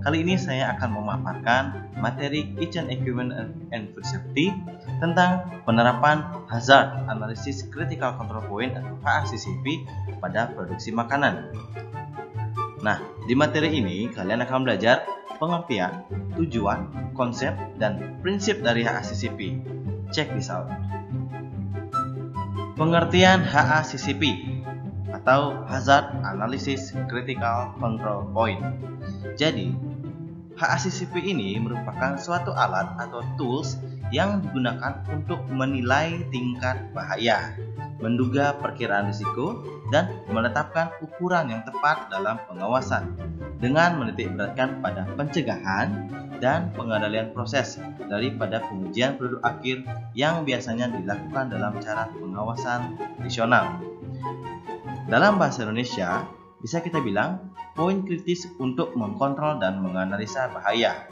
Kali ini saya akan memaparkan materi Kitchen Equipment and Food Safety tentang penerapan Hazard Analysis Critical Control Point atau HACCP pada produksi makanan. Nah, di materi ini kalian akan belajar pengertian, tujuan, konsep, dan prinsip dari HACCP. Check this out. Pengertian HACCP atau Hazard Analysis Critical Control Point. Jadi, HACCP ini merupakan suatu alat atau tools yang digunakan untuk menilai tingkat bahaya, menduga perkiraan risiko, dan menetapkan ukuran yang tepat dalam pengawasan dengan menitikberatkan pada pencegahan dan pengendalian proses daripada pengujian produk akhir yang biasanya dilakukan dalam cara pengawasan tradisional. Dalam bahasa Indonesia, bisa kita bilang poin kritis untuk mengkontrol dan menganalisa bahaya.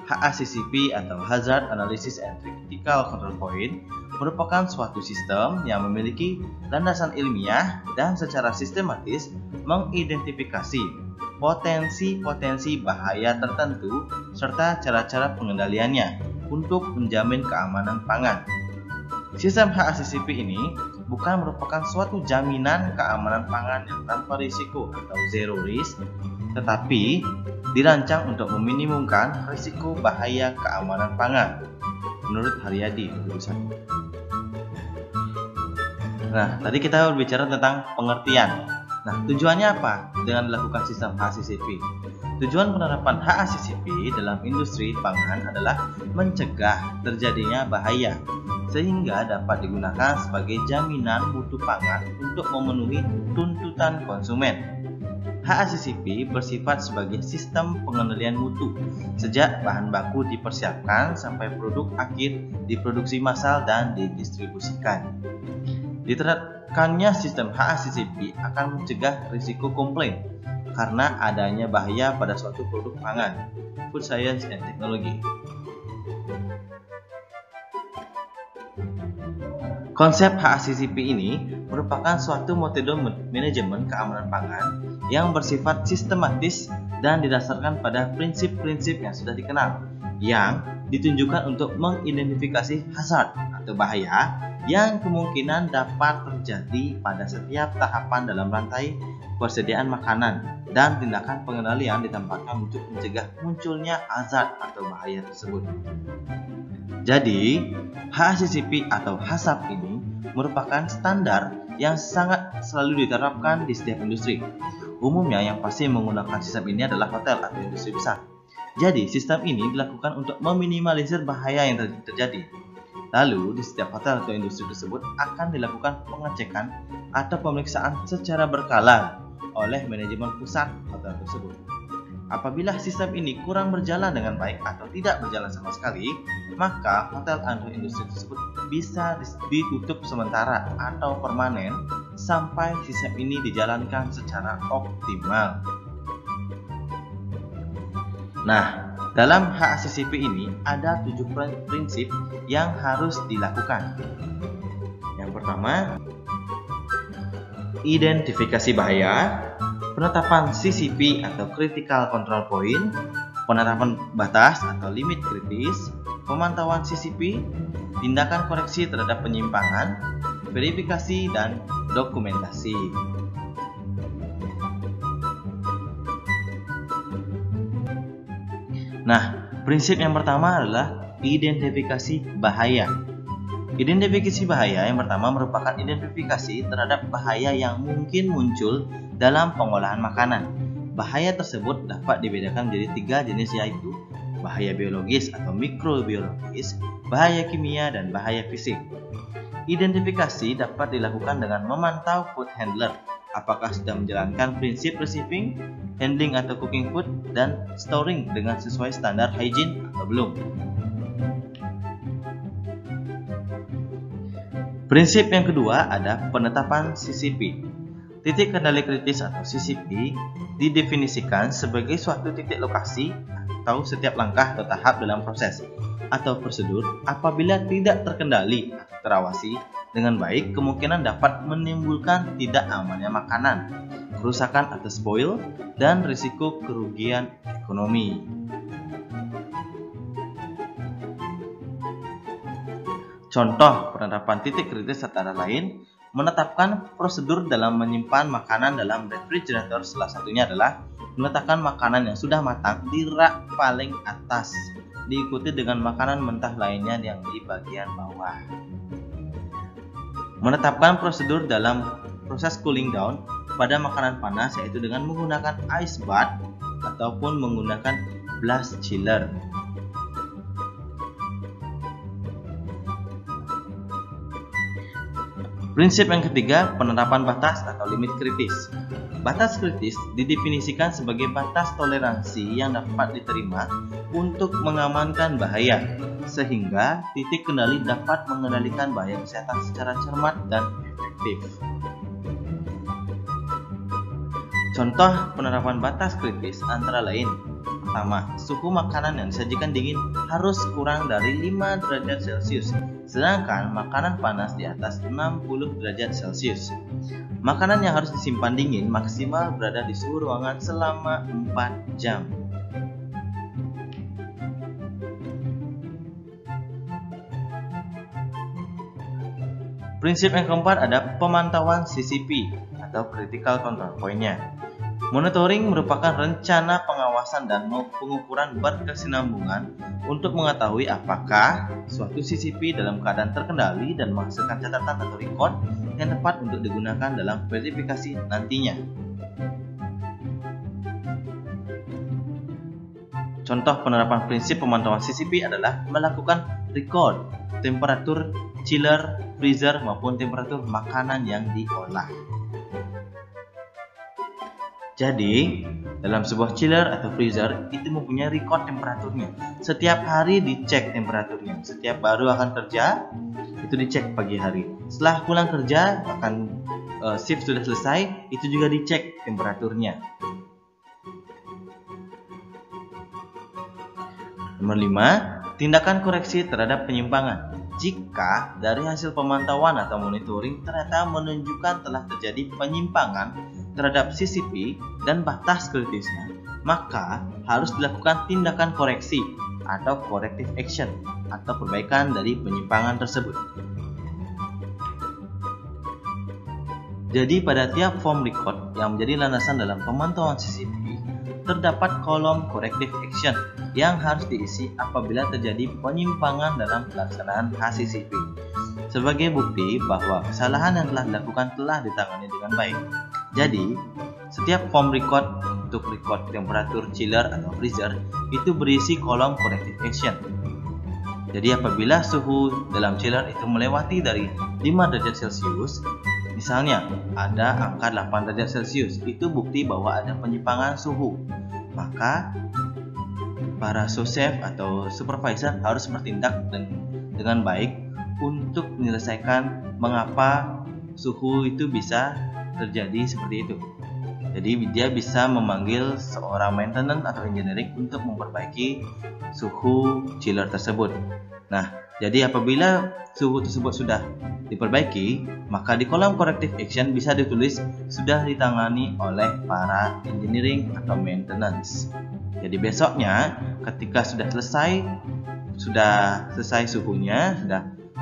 HACCP atau Hazard Analysis and Critical Control Point merupakan suatu sistem yang memiliki landasan ilmiah dan secara sistematis mengidentifikasi potensi-potensi bahaya tertentu serta cara-cara pengendaliannya untuk menjamin keamanan pangan. Sistem HACCP ini bukan merupakan suatu jaminan keamanan pangan yang tanpa risiko atau zero risk, tetapi dirancang untuk meminimumkan risiko bahaya keamanan pangan, menurut Haryadi 2001. Nah, tadi kita berbicara tentang pengertian. Nah, tujuannya apa dengan dilakukan sistem HACCP? Tujuan penerapan HACCP dalam industri pangan adalah mencegah terjadinya bahaya, sehingga dapat digunakan sebagai jaminan mutu pangan untuk memenuhi tuntutan konsumen. HACCP bersifat sebagai sistem pengendalian mutu sejak bahan baku dipersiapkan sampai produk akhir diproduksi massal dan didistribusikan. Diterapkannya sistem HACCP akan mencegah risiko komplain karena adanya bahaya pada suatu produk pangan, food science and technology. Konsep HACCP ini merupakan suatu metode manajemen keamanan pangan yang bersifat sistematis dan didasarkan pada prinsip-prinsip yang sudah dikenal, yang ditunjukkan untuk mengidentifikasi hazard atau bahaya yang kemungkinan dapat terjadi pada setiap tahapan dalam rantai persediaan makanan, dan tindakan pengendalian ditempatkan untuk mencegah munculnya hazard atau bahaya tersebut. Jadi, HACCP atau HACCP ini merupakan standar yang sangat selalu diterapkan di setiap industri. Umumnya yang pasti menggunakan sistem ini adalah hotel atau industri besar. Jadi, sistem ini dilakukan untuk meminimalisir bahaya yang terjadi. Lalu, di setiap hotel atau industri tersebut akan dilakukan pengecekan atau pemeriksaan secara berkala oleh manajemen pusat hotel tersebut. Apabila sistem ini kurang berjalan dengan baik atau tidak berjalan sama sekali, maka hotel atau industri tersebut bisa ditutup sementara atau permanen sampai sistem ini dijalankan secara optimal. Nah, dalam HACCP ini ada 7 prinsip yang harus dilakukan. Yang pertama, identifikasi bahaya, penetapan CCP atau Critical Control Point, penetapan batas atau limit kritis, pemantauan CCP, tindakan koreksi terhadap penyimpangan, verifikasi, dan dokumentasi. Nah, prinsip yang pertama adalah identifikasi bahaya. Identifikasi bahaya yang pertama merupakan identifikasi terhadap bahaya yang mungkin muncul dalam pengolahan makanan. Bahaya tersebut dapat dibedakan menjadi 3 jenis, yaitu bahaya biologis atau mikrobiologis, bahaya kimia, dan bahaya fisik. Identifikasi dapat dilakukan dengan memantau food handler apakah sudah menjalankan prinsip receiving, handling atau cooking food, dan storing dengan sesuai standar hygiene atau belum. Prinsip yang kedua ada penetapan CCP. Titik kendali kritis atau CCP didefinisikan sebagai suatu titik lokasi atau setiap langkah atau tahap dalam proses atau prosedur apabila tidak terkendali atau terawasi dengan baik, kemungkinan dapat menimbulkan tidak amannya makanan, kerusakan atau spoil, dan risiko kerugian ekonomi. Contoh penerapan titik kritis antara lain, menetapkan prosedur dalam menyimpan makanan dalam refrigerator, salah satunya adalah meletakkan makanan yang sudah matang di rak paling atas, diikuti dengan makanan mentah lainnya yang di bagian bawah. Menetapkan prosedur dalam proses cooling down pada makanan panas, yaitu dengan menggunakan ice bath ataupun menggunakan blast chiller. Prinsip yang ketiga, penerapan batas atau limit kritis. Batas kritis didefinisikan sebagai batas toleransi yang dapat diterima untuk mengamankan bahaya, sehingga titik kendali dapat mengendalikan bahaya kesehatan secara cermat dan efektif. Contoh penerapan batas kritis antara lain: pertama, suhu makanan yang disajikan dingin harus kurang dari 5 derajat Celcius, sedangkan makanan panas di atas 60 derajat Celcius. Makanan yang harus disimpan dingin maksimal berada di suhu ruangan selama 4 jam. Prinsip yang keempat ada pemantauan CCP atau Critical Control Point-nya. Monitoring merupakan rencana pengawasan dan pengukuran berkesinambungan untuk mengetahui apakah suatu CCP dalam keadaan terkendali dan menghasilkan catatan atau record yang tepat untuk digunakan dalam verifikasi nantinya. Contoh penerapan prinsip pemantauan CCP adalah melakukan record temperatur chiller, freezer maupun temperatur makanan yang diolah. Jadi, dalam sebuah chiller atau freezer itu mempunyai record temperaturnya. Setiap hari dicek temperaturnya. Setiap baru akan kerja, itu dicek pagi hari. Setelah pulang kerja, akan shift sudah selesai, itu juga dicek temperaturnya. Nomor 5, tindakan koreksi terhadap penyimpangan. Jika dari hasil pemantauan atau monitoring ternyata menunjukkan telah terjadi penyimpangan terhadap CCP dan batas kritisnya, maka harus dilakukan tindakan koreksi atau corrective action atau perbaikan dari penyimpangan tersebut. Jadi pada tiap form record yang menjadi landasan dalam pemantauan CCP, terdapat kolom corrective action yang harus diisi apabila terjadi penyimpangan dalam pelaksanaan HACCP, sebagai bukti bahwa kesalahan yang telah dilakukan telah ditangani dengan baik. Jadi, setiap form record untuk record temperatur chiller atau freezer itu berisi kolom corrective action. Jadi apabila suhu dalam chiller itu melewati dari 5 derajat Celcius, misalnya ada angka 8 derajat Celcius, itu bukti bahwa ada penyimpangan suhu. Maka para sous-chef atau supervisor harus bertindak dengan baik untuk menyelesaikan mengapa suhu itu bisa terjadi seperti itu. Jadi dia bisa memanggil seorang maintenance atau engineering untuk memperbaiki suhu chiller tersebut. Nah, jadi apabila suhu tersebut sudah diperbaiki, maka di kolom corrective action bisa ditulis sudah ditangani oleh para engineering atau maintenance. Jadi besoknya ketika sudah selesai suhunya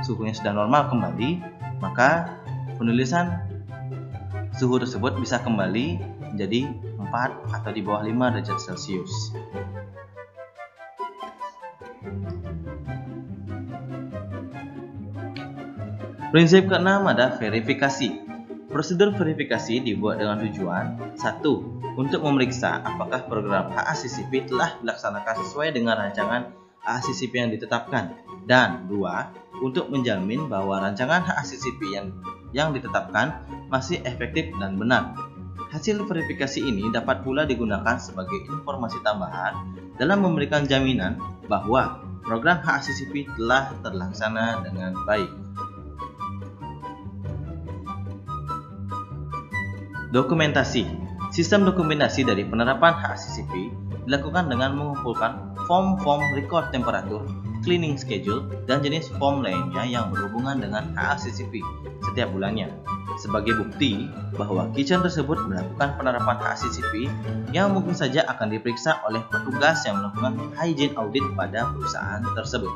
sudah normal kembali, maka penulisan suhu tersebut bisa kembali menjadi 4 atau di bawah 5 derajat Celcius. Prinsip keenam ada verifikasi. Prosedur verifikasi dibuat dengan tujuan 1. Untuk memeriksa apakah program HACCP telah dilaksanakan sesuai dengan rancangan HACCP yang ditetapkan, dan 2. Untuk menjamin bahwa rancangan HACCP yang ditetapkan masih efektif dan benar. Hasil verifikasi ini dapat pula digunakan sebagai informasi tambahan dalam memberikan jaminan bahwa program HACCP telah terlaksana dengan baik. Dokumentasi. Sistem dokumentasi dari penerapan HACCP dilakukan dengan mengumpulkan form-form record temperatur cleaning schedule, dan jenis form lainnya yang berhubungan dengan HACCP setiap bulannya. Sebagai bukti bahwa kitchen tersebut melakukan penerapan HACCP yang mungkin saja akan diperiksa oleh petugas yang melakukan hygiene audit pada perusahaan tersebut.